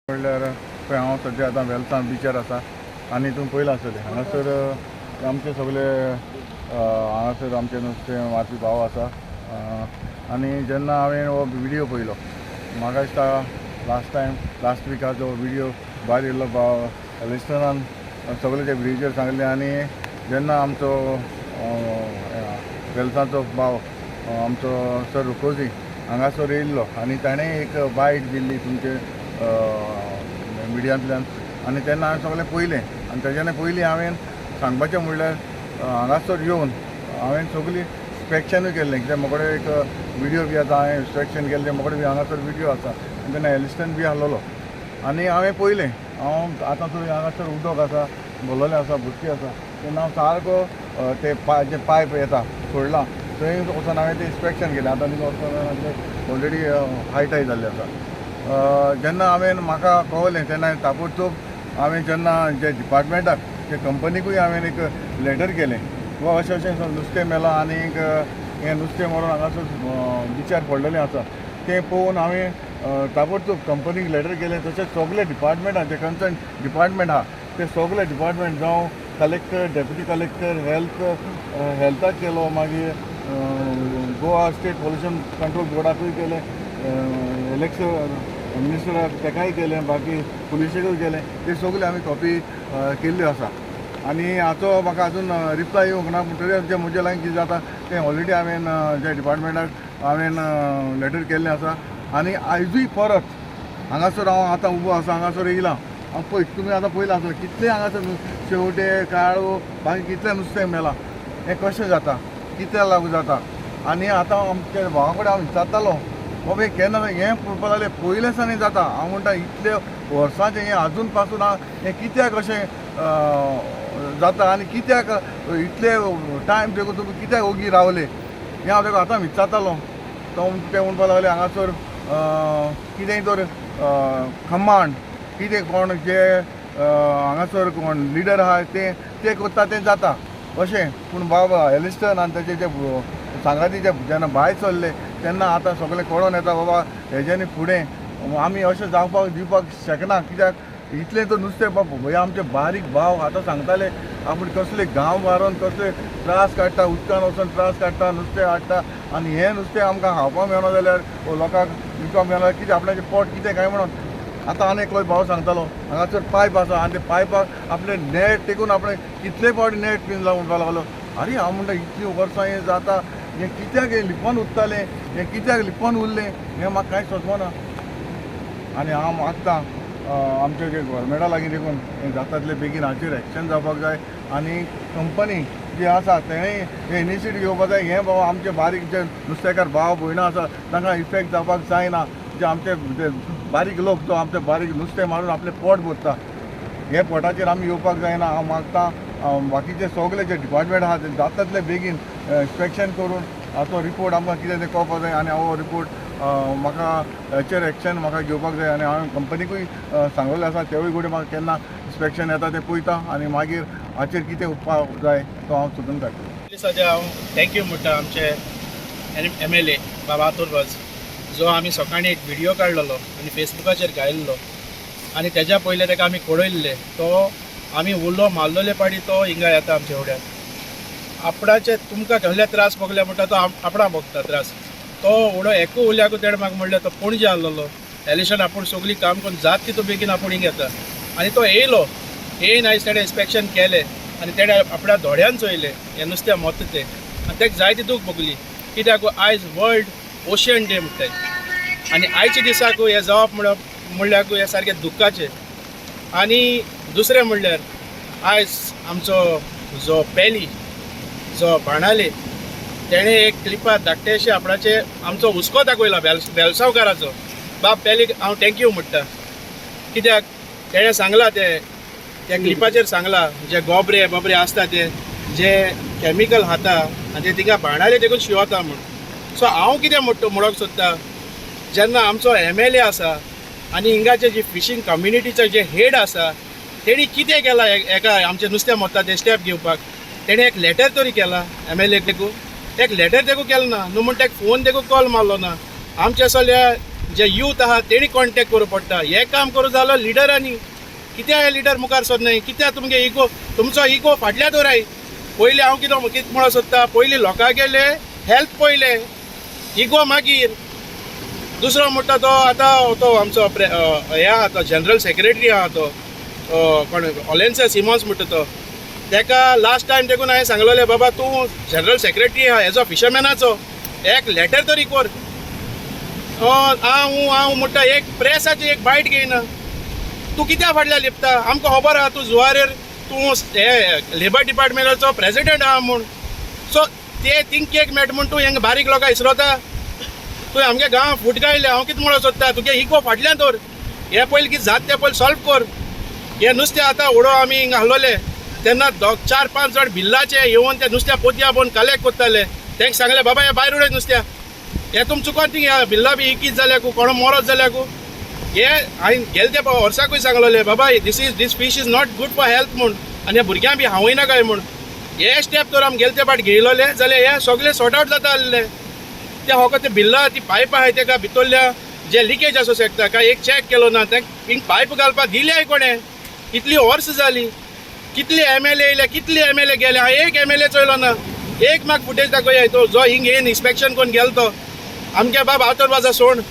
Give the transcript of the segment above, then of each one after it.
म्हणल्यार पळय हांव सद्या आतां वेलसां बिचार आसा आनी तुमी पयलां आसतलें हांगासर आमचे सगळे हांगासर आमचे नुस्तें मारपी भाव आसा आनी जेन्ना हांवें हो विडियो पयलो म्हाका दिसता लास्ट विका जो विडियो भायर येयल्लो भाव लिस्टनान सगळे ते ब्रिजेर सांगलें आनी जेन्ना आमचो वेलसांचो भाव आमचो सर रुकोजी हांगासर येयल्लो आनी ताणें एक बायट दिल्ली तुमचे मिडियांतल्यान आनी तेन्ना हांवें सगळें पयलें आनी तेज्यान पयलीं हांवें सांगपाचें म्हणल्यार हांगासर येवन हांवें सगळीं इन्स्पेक्शनूय केल्लें कित्याक म्हजे कडेन एक विडियो बी आसा हांवें इन्स्पेक्शन केल्लें म्हजे कडेन बी हांगासर विडियो आसा आनी तेन्ना एलिस्टन बी आहलोलो आनी हांवें पयलें हांव आतां थंय हांगासर उदक आसा भरलेलें आसा बुट्टी आसा तेन्ना हांव सारको ते जे पायप येता सोडलां थंय वचून हांवें तें इन्स्पेक्शन केलें आतां तिका वचून ऑलरेडी हायटाय जाल्लें आसा जेन्ना हांवें म्हाका कळलें तेन्ना ताबडतोब हांवें जेन्ना जे डिपार्टमेंटाक जे कंपनीकूय हांवें एक लेटर केलें वा अशें अशें नुस्तें मेलां आनीक हें नुस्तें मारून हांगासर बिचार पडलेलें आसा तें पळोवन हांवें ताबडतोब कंपनीक लेटर केलें तशेंच सगळे डिपार्टमेंटान जे कन्सर्न डिपार्टमेंट आहा ते सगळे डिपार्टमेंट जावं कलेक्टर डेप्युटी कलेक्टर हेल्थाक केलो मागीर गोवा स्टेट पोल्युशन कंट्रोल बोर्डाकूय केलें इलेक्शन मिनिस्टराक तेकाय केलें बाकी पुलिसेकूय केलें ते सगळे आमी कॉपी केल्ल्यो आसा आनी हाचो म्हाका अजून रिप्लाय येवंक ना पूण तरी जे म्हजे लायक कितें जाता तें ऑलरेडी हांवें जे डिपार्टमेंटाक हांवें लेटर केल्लें आसा आनी आयजूय परत हांगासर हांव आतां उबो आसा हांगासर येयलां हांव पळय तुमी आतां पयलां आसतलें कितलें हांगासर शेवटे काळो बाकी कितलें नुस्तें मेलां हें कशें जाता कित्याक लागून जाता आनी आतां आमच्या भावा कडेन हांव विचारतालो बाबा केन्ना हें पळोवपा लागलें पयले सावन जाता हांव म्हणटा इतले वर्सांचें हें आजून पासून हें कित्याक अशें जाता आनी कित्याक इतले टायम देखून तुमी कित्याक ओगी रावले हें हांव तेका आतां विचारतालो तो ते म्हणपा लागले हांगासर कितेंय तर खम्माण कितें कोण जे हांगासर कोण लिडर आहा ते करता तें जाता अशें पूण बाबा एलिस्टन आनी तेजे जे सांगाती जे जेन्ना भायर सरले तेन्ना आतां सगळें कळोन येता बाबा हेज्यानी फुडें आमी अशें जावपाक दिवपाक शकना कित्याक इतलें तर नुस्तें बाबा हे आमचे बारीक भाव आतां सांगताले आपूण कसले गांव मारून कसले त्रास काडटा उदकान वचून त्रास काडटा नुस्तें हाडटा आनी हें नुस्तें आमकां खावपाक मेळना जाल्यार लोकांक विकपाक मेळना कितें आपणाचें पोट कितें काय म्हणून आतां आनी एकलो भाव सांगतालो हांगासर पायप आसा आनी ते पायपाक आपले नेट तेकून आपणें कितले फावटी नेट पिन लावन म्हणपाक लागलो आरे हांव म्हणटा इतलीं वर्सां हें जाता हें कित्याक हें लिपोन उरतालें हें कित्याक लिपोन उरलें हें म्हाका कांय सोचमना आनी हांव मागतां आमचे जे गव्हर्मेंटा लागीं देखून हें जाता तितले बेगीन हाचेर एक्शन जावपाक जाय आनी कंपनी जी आसा तेणेंय हे इनिशिएटीव घेवपाक जाय हें बाबा आमचे बारीक जे नुस्तेकार भाव भयणां आसा तांकां इफेक्ट जावपाक जायना जे आमचे बारीक लोक जो आमचे बारीक नुस्तें मारून आपलें पोट भरता हे पोटाचेर आमी येवपाक जायना हांव मागतां बाकीचे सगळे जे डिपार्टमेंट आहा ते जाता तितले बेगीन इन्स्पेक्शन करून हाचो रिपोर्ट आमकां कितें तें कळपाक जाय आनी हो रिपोर्ट म्हाका हेचेर एक्शन म्हाका घेवपाक जाय आनी हांवें कंपनीकूय सांगलेलें आसा तेवूय घडये म्हाका केन्ना इन्स्पेक्शन येता तें पळयता आनी मागीर हाचेर कितें उपाय जाय तो हांव सोदून काडटलों. सद्या हांव थँक्यू म्हणटा आमचे MLA बाबा आतुरबाज जो आमी सकाळीं एक व्हिडियो काडलेलो आनी फेसबुकाचेर घायल्लो आनी तेज्या पयले ताका आमी कळयल्ले तो आमी उलो मारलेले पाडी तो हिंगा येता आमच्या फुड्यान आपणाचे तुमकां कसले त्रास भोगले म्हणटा तो आपणा भोगता त्रास तो उडो एकू उल्याकू तेणें म्हाका म्हणलें तो पणजे आहलोलो एलिशन आपूण सगळीं काम करून जात तितू बेगीन आपूण हिंग येता आनी तो येयलो येयन आयज तेणें इन्स्पेक्शन केलें आनी तेणें आपल्या दोड्यान चोयलें हें नुस्तें मत तें आनी तेका जायती दूख भोगली कित्याक आयज वर्ल्ड ओशन डे म्हणटात आनी आयच्या दिसाकू हें जावप म्हणल्याकू हें सारकें दुख्खाचें आनी दुसरें म्हणल्यार आयज आमचो जो पेली जो बाणाले तेणें एक क्लिपार धाकटेशें आपणाचे आमचो हुस्को दाखयला वेलसांवकाराचो बाब पेलीक हांव थँक्यू म्हणटा कित्याक तेणें सांगलां त्या क्लिपाचेर सांगलां जे गोबरे आसता ते जे कॅमिकल खाता आनी ते तिका बाणाले देखून शिंवता म्हूण सो हांव कितें म्हणूंक सोदतां जेन्ना आमचो MLA आसा आनी हिंगाचे जी फिशींग कम्युनिटीचे जे हेड आसा तेणी कितें केलां एका आमचें नुस्तें मरता ते स्टेप घेवपाक तेणें एक लेटर तरी केला MLA देखून एक लेटर देखून केलो ना न्हू म्हण ताका फोन देखून कॉल मारलो ना आमच्या सगळ्या जे यूथ आहा तेणी कॉन्टेक्ट करूं पडटा. हे काम करूं जालो लिडरांनी. कित्याक हे लिडर मुखार सरनाय? कित्याक तुमगे इगो, तुमचो इगो फाटल्या दवराय. पयलीं हांव कितें म्हणून सोदता, पयलीं लोकांक गेले हेल्थ पयले, इगो मागीर. दुसरो म्हणटा तो आतां तो आमचो हे आहा तो जनरल सेक्रेटरी आहा तो कोण ऑलेन्सिया सिमॉन्स म्हणटा तो, ताका लास्ट टायम देखून हांवें सांगलेलें बाबा तूं जनरल सेक्रेटरी आहा एज अ फिशरमॅनाचो एक लेटर तरी कर. हांव म्हणटा एक प्रेसाची एक बायट घेयना. तूं कित्याक फाटल्यान लिपता? आमकां खबर आहा तूं जुवारेर तूं हे लेबर डिपार्टमेंटाचो प्रेसिडेंट आहा म्हूण. सो ते थिंक एक मेळटा म्हूण तूं हेंगा बारीक लोकांक इसरता. तूं आमगे गांव फूट गायले. हांव कितें म्हणून सोदता, तुगे इगो फाटल्यान दवर. हे पयलीं कितें जाता तें पयलीं सॉल्व कर. हे नुस्तें आतां उडो आमी हिंगा आहलोले तेन्ना 4-5 जाण बिल्लाचे येवन ते नुस्त्या पोतया पोवन कलेक्ट करताले. तांकां सांगलें बाबा हे भायर उडय नुस्त्या. हे तुम चुकोन थिंग बिल्ला बी इकीत जाल्याकू कोणो मोरोत जाल्याकू. हे हांवें गेले ते वर्साकूय सांगलोले बाबा this fish is not good for health म्हूण आनी ह्या भुरग्यांक बी हांवय नाकाय म्हूण. हे स्टेप तर आमी गेले ते फाट घेयलोले जाल्यार हे सगळे सॉर्ट आवट जाता आसले. ते होको ते बिल्ला ती पायप आहाय तेका भितरल्या जे लिकेज आसूं शकता काय एक चॅक केलो ना ते हिंग पायप घालपाक दिले कोणें. इतली वर्स जाली. कितले MLA येयले, कितले MLA गेले. हांव एक MLA चोयलो ना. एक म्हाका फुटेज दाखोयाय तो जो हिंग येवन इन्स्पेक्शन कोन्न गेलो तो आमगे बाब आवतर बाजा सोड.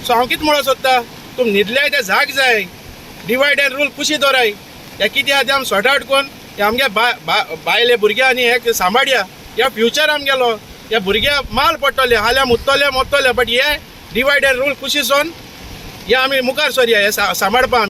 सो हांव कितें म्हणून सोदता, तुम न्हिदल्याय ते जाग जाय. डिवायड एंड रूल कुशी दवराय. हे कितें आहा तें आमी सॉर्ट आवट कोन्न हे आमगे बायले भुरग्यां आनी हे सांबाळया. ह्या फ्युचर आमगेलो. ह्या भुरग्यां माल पडटले हाल्या मुतले मरतले. बट हे डिवायड एंड रूल कुशी सोन हे आमी मुखार सरया हे सांबाळपा.